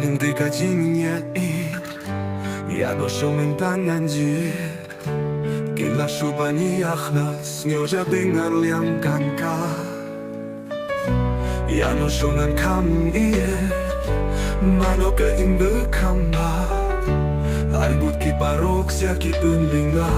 Hindi ka jininyait Я дошел танганji Kila shubani akhlas Nyoja bingar liang kanka Ya no shonan kam iye Mano ke imbe kamba Albut ki parok siya ki unlinga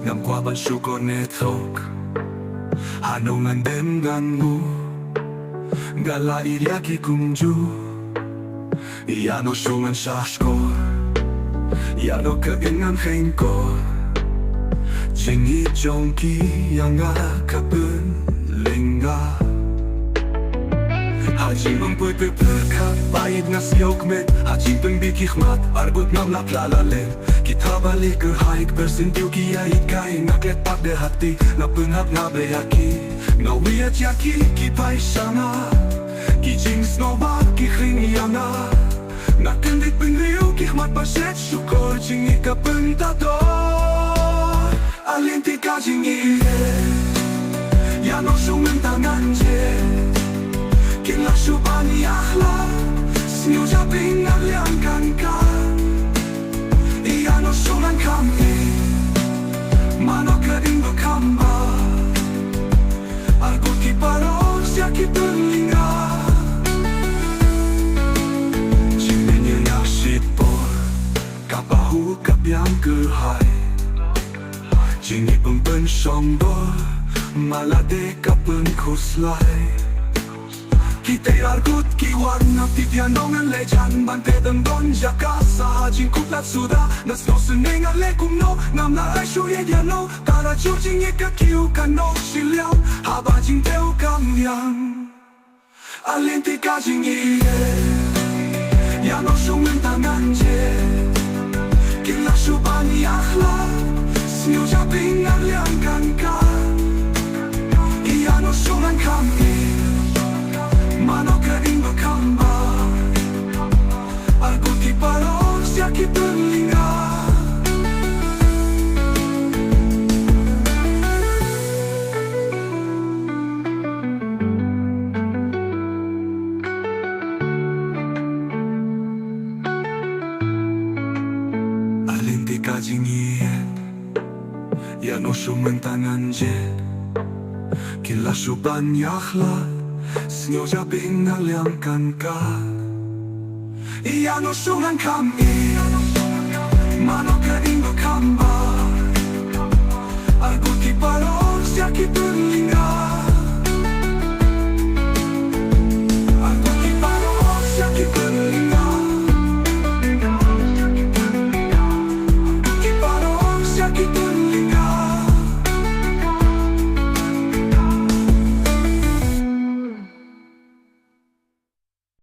Ngam qua ban shuko ne thok Hanungan dem gangu Gala iriaki kumju Yano shungan shashkor Yano keingan hengkor Jingi jongki yanga kapun linga Haji mengpui pepekat Baik nas yokmet Haji pembikihmat Arbut ngam lap lalalen Kita balik ke haik bersentiu kiai kai Ngaklet pak de hati Ngapengap ngabeyaki Ngawiat yaki kipai sana Ki jings nobat ki khring yana Ngakendit pengliu kihmat paset syukur Jingi kapentador Alinti ka jingi Yano sungan tangan je Kila shubani akhla Sniu japing aliangkan ka Iano sungan kami Mano keding berkamba Aku kiparok siaki telinga Cimenya nyasit por Kapahu kapiang kerhai Jingi pempen songdor Malade kapen kuslai Kita argut ki warna titianongan lejan Bante dengdon jaka sahajin kutlat sudah Nas no senenga lekum no Ngam la ai shu ye dia no Tara jurjing ye ka kiu ka no shiliao Haba jing teu kam yang Alinti ka jing ye Ya no shungen tangan je Kila shu bani akhla Sniu japing aliang kan ka Ya no shungan kami Mano keding berkamba Aku kiparok siaki telinga Alinti kajingien Ya no shumen tangan je Kila shuban yakhlat Sniu japing aliangkan ka Iano sungan kami Mano keding berkamba